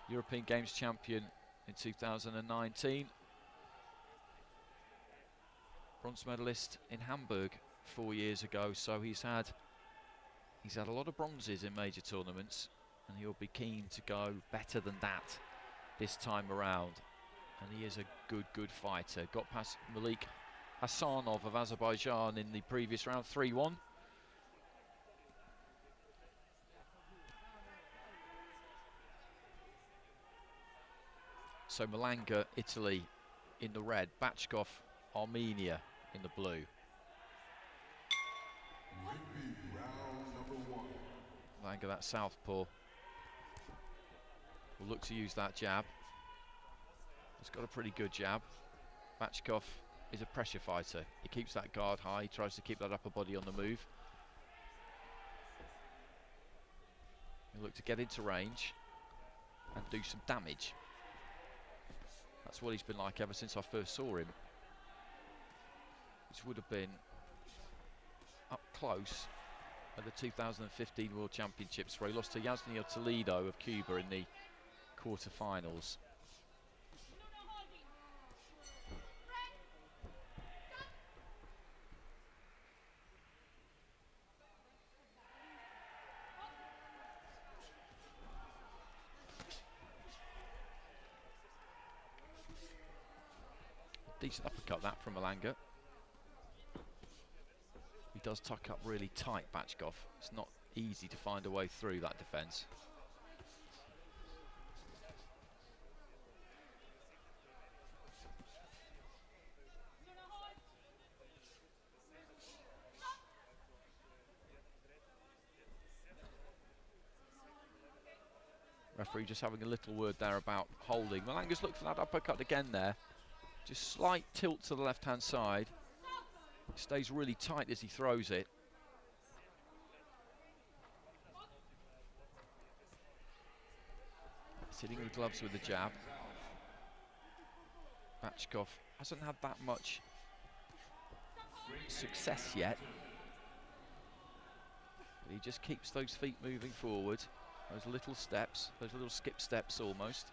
European Games champion in 2019. Bronze medalist in Hamburg 4 years ago, so he's had a lot of bronzes in major tournaments, and he'll be keen to go better than that this time around. And he is a good fighter. Got past Malik Hassanov of Azerbaijan in the previous round, 3-1. So Malanga, Italy in the red, Bachkov, Armenia in the blue. Malanga, that southpaw, will look to use that jab. He's got a pretty good jab. Bachkov is a pressure fighter. He keeps that guard high, he tries to keep that upper body on the move. He'll look to get into range and do some damage. That's what he's been like ever since I first saw him. Which would have been up close at the 2015 World Championships, where he lost to Yasniel Toledo of Cuba in the quarterfinals. Decent uppercut that from Malanga. He does tuck up really tight, Bachkov. It's not easy to find a way through that defence. Referee just having a little word there about holding. Malanga's looked for that uppercut again there. Just slight tilt to the left-hand side. It stays really tight as he throws it. Sitting with gloves with the jab. Bachkov hasn't had that much success yet. But he just keeps those feet moving forward. Those little steps, those little skip steps almost.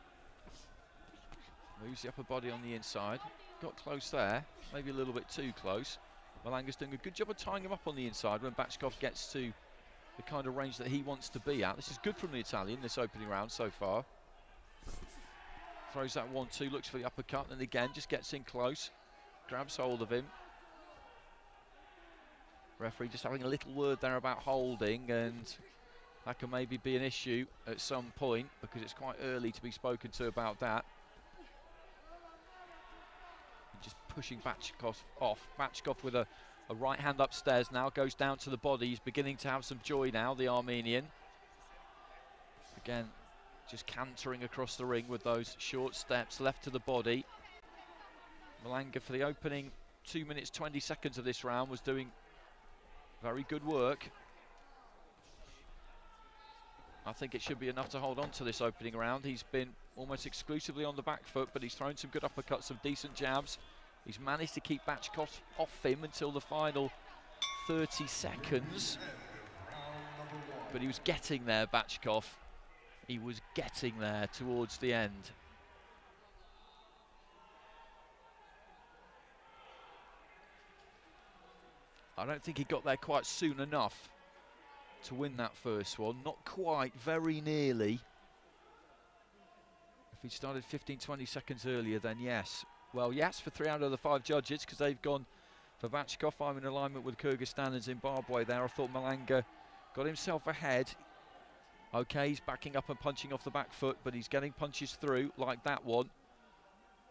Moves the upper body on the inside. Got close there, maybe a little bit too close. Malanga's doing a good job of tying him up on the inside when Bachkov gets to the kind of range that he wants to be at. This is good from the Italian, this opening round so far. Throws that 1-2, looks for the uppercut, and again just gets in close. Grabs hold of him. Referee just having a little word there about holding, and that can maybe be an issue at some point because it's quite early to be spoken to about that. Just pushing Bachkov off. Bachkov with a right hand upstairs now, goes down to the body. He's beginning to have some joy now, the Armenian. Again, just cantering across the ring with those short steps left to the body. Malanga, for the opening 2 minutes 20 seconds of this round, was doing very good work. I think it should be enough to hold on to this opening round. He's been almost exclusively on the back foot, but he's thrown some good uppercuts, some decent jabs. He's managed to keep Bachkov off him until the final 30 seconds. But he was getting there, Bachkov. He was getting there towards the end. I don't think he got there quite soon enough to win that first one. Not quite, very nearly. If he'd started 15-20 seconds earlier, then yes. Well, yes, for 3 out of the 5 judges, because they've gone for Bachkov. I'm in alignment with Kyrgyzstan and Zimbabwe there. I thought Malanga got himself ahead. Okay, he's backing up and punching off the back foot, but he's getting punches through, like that one.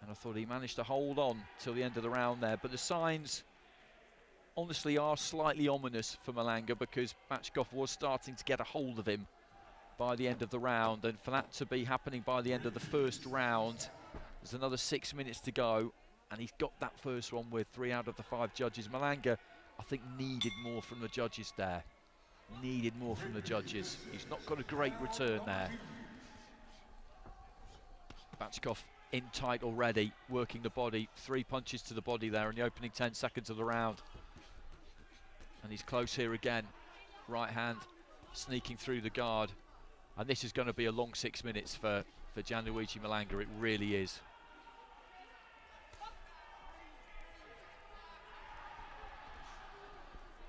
And I thought he managed to hold on till the end of the round there. But the signs, honestly, are slightly ominous for Malanga, because Bachkov was starting to get a hold of him by the end of the round. And for that to be happening by the end of the first round, there's another 6 minutes to go, and he's got that first one with 3 out of the 5 judges. Malanga, I think, needed more from the judges there. Needed more from the judges. He's not got a great return there. Bachkov in tight already, working the body. 3 punches to the body there in the opening 10 seconds of the round. And he's close here again. Right hand sneaking through the guard. And this is going to be a long 6 minutes for for Gianluigi Malanga, it really is.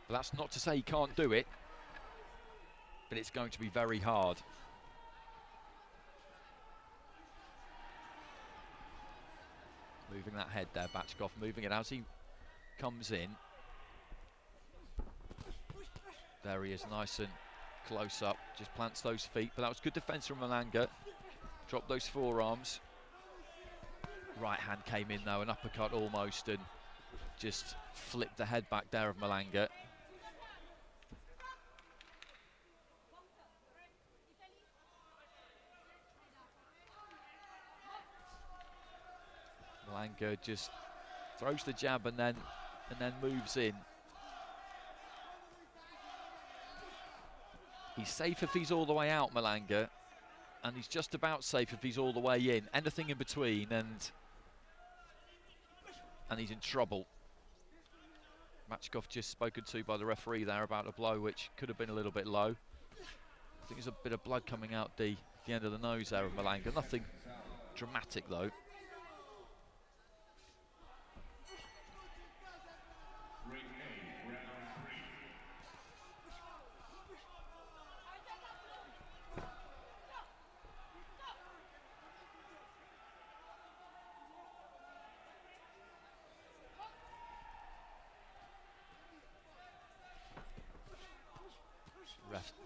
But that's not to say he can't do it, but it's going to be very hard. Moving that head there, Bachkov, moving it as he comes in. There he is, nice and close up, just plants those feet, but that was good defence from Malanga. Dropped those forearms. Right hand came in though, an uppercut almost, and just flipped the head back there of Malanga. Malanga just throws the jab and then moves in. He's safe if he's all the way out, Malanga, and he's just about safe if he's all the way in. Anything in between, and he's in trouble. Bachkov just spoken to by the referee there about a blow which could have been a little bit low. I think there's a bit of blood coming out the end of the nose there of Malanga. Nothing dramatic though.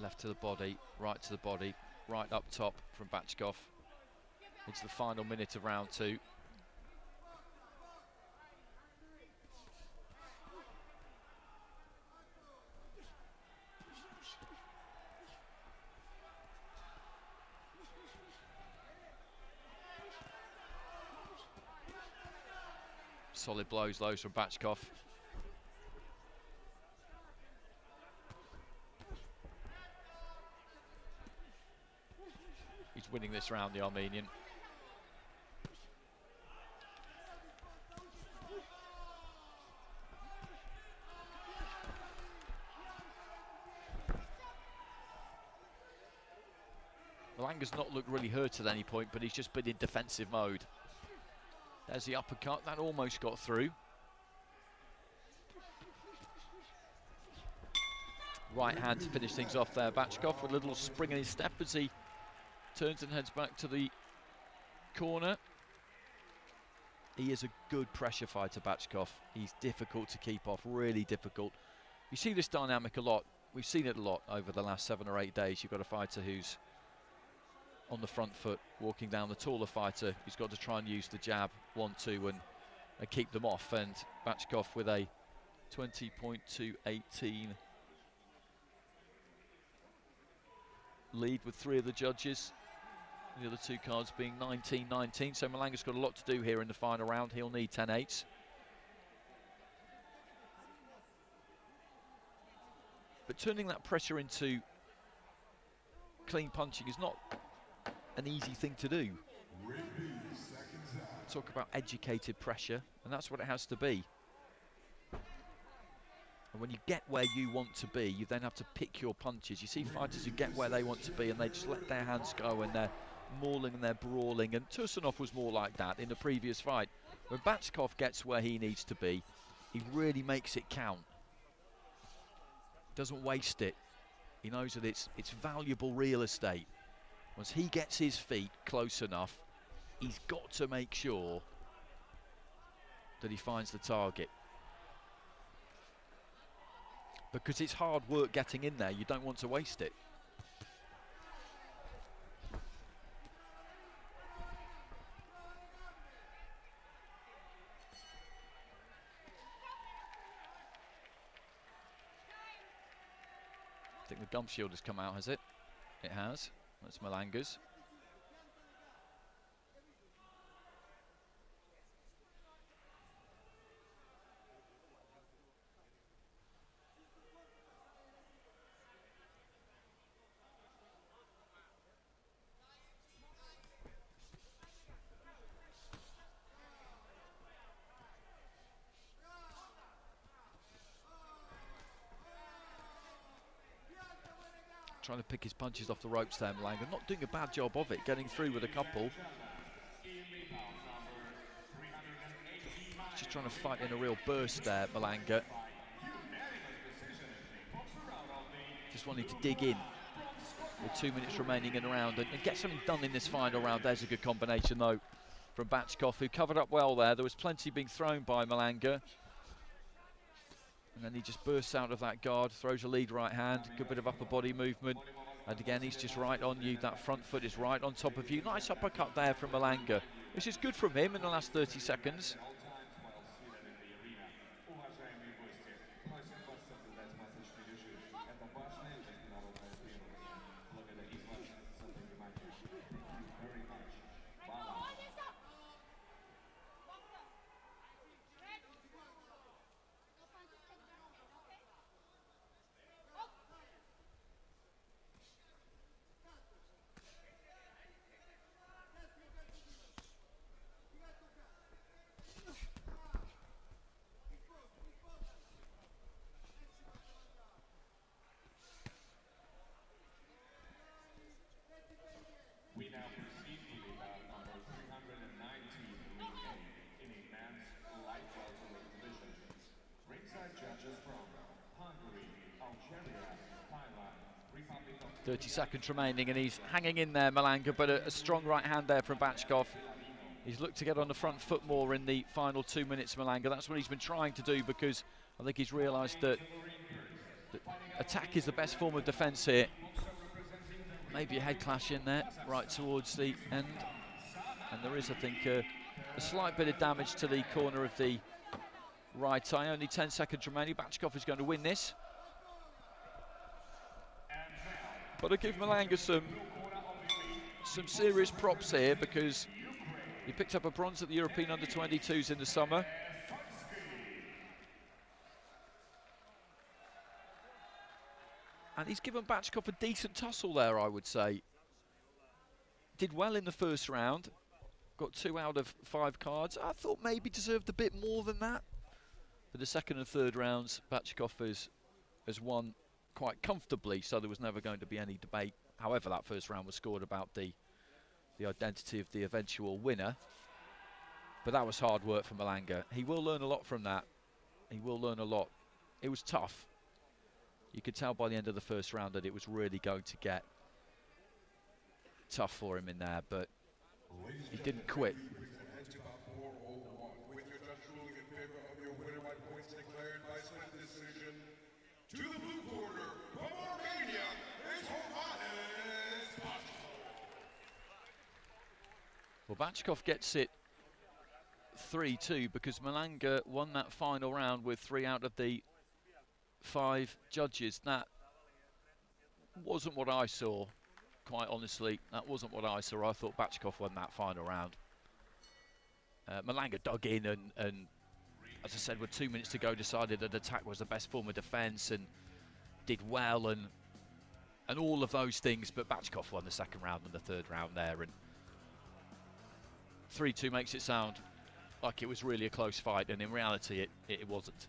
Left to the body, right to the body, right up top from Bachkov. It's the final minute of round 2. Solid blows those from Bachkov. He's winning this round, the Armenian. Malanga's not looked really hurt at any point, but he's just been in defensive mode. There's the uppercut, that almost got through. Right hand to finish things off there. Bachkov with a little spring in his step as he turns and heads back to the corner. He is a good pressure fighter, Bachkov. He's difficult to keep off, really difficult. You see this dynamic a lot. We've seen it a lot over the last 7 or 8 days. You've got a fighter who's on the front foot, walking down, the taller fighter who's got to try and use the jab, 1-2, and keep them off. And Bachkov with a 20.218 lead with 3 of the judges. The other 2 cards being 19-19. So Malanga's got a lot to do here in the final round. He'll need 10-8s. But turning that pressure into clean punching is not an easy thing to do. Talk about educated pressure, and that's what it has to be. And when you get where you want to be, you then have to pick your punches. You see fighters who get where they want to be and they just let their hands go and they're mauling and they're brawling, and Tursunov was more like that in the previous fight. When Bachkov gets where he needs to be, he really makes it count. Doesn't waste it. He knows that it's valuable real estate. Once he gets his feet close enough, he's got to make sure that he finds the target. Because it's hard work getting in there, you don't want to waste it. I think the gum shield has come out, has it? It has. That's Malanga's. trying to pick his punches off the ropes there, Malanga. Not doing a bad job of it, getting through with a couple. Just trying to fight in a real burst there, Malanga. Just wanting to dig in with 2 minutes remaining in the round and get something done in this final round. There's a good combination, though, from Bachkov, who covered up well there. There was plenty being thrown by Malanga. And then he just bursts out of that guard, throws a lead right hand, good bit of upper body movement. And again, he's just right on you. That front foot is right on top of you. Nice uppercut there from Malanga, which is good from him in the last 30 seconds. We now proceed to the bout number 319 in a man's light welterweight division. Ringside judges from Hungary, Algeria, Thailand, Republic of 30 seconds remaining, and he's hanging in there, Malanga, but a strong right hand there from Bachkov. He's looked to get on the front foot more in the final 2 minutes, Malanga. That's what he's been trying to do, because I think he's realised that attack is the best form of defence here. Maybe a head clash in there right towards the end, and there is, I think, a slight bit of damage to the corner of the right eye. Only 10 seconds remaining. Bachkov is going to win this, but I give Malanga some serious props here, because he picked up a bronze at the European Under-22s in the summer. And he's given Bachkov a decent tussle there, I would say. Did well in the first round. Got 2 out of 5 cards. I thought maybe deserved a bit more than that. For the second and third rounds, Bachkov has won quite comfortably, so there was never going to be any debate. However, that first round was scored about the identity of the eventual winner. But that was hard work for Malanga. He will learn a lot from that. He will learn a lot. It was tough. You could tell by the end of the first round that it was really going to get tough for him in there, but he didn't quit. to the blue corner, from Armenia, is Hovhannes. Well, Bachkov gets it 3-2 because Malanga won that final round with 3 out of the 5 judges. That wasn't what I saw, quite honestly. That wasn't what I saw. I thought Bachkov won that final round. Malanga dug in and, as I said, with 2 minutes to go, decided that attack was the best form of defence and did well and all of those things. But Bachkov won the second round and the third round there, and 3-2 makes it sound like it was really a close fight, and in reality it wasn't.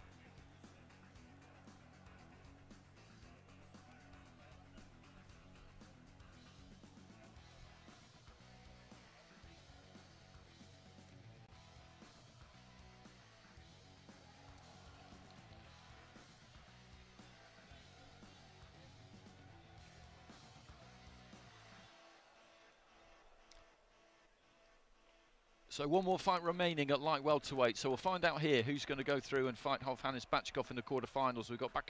So one more fight remaining at light welterweight. So we'll find out here who's going to go through and fight Hovhannes Bachkov in the quarterfinals. We've got back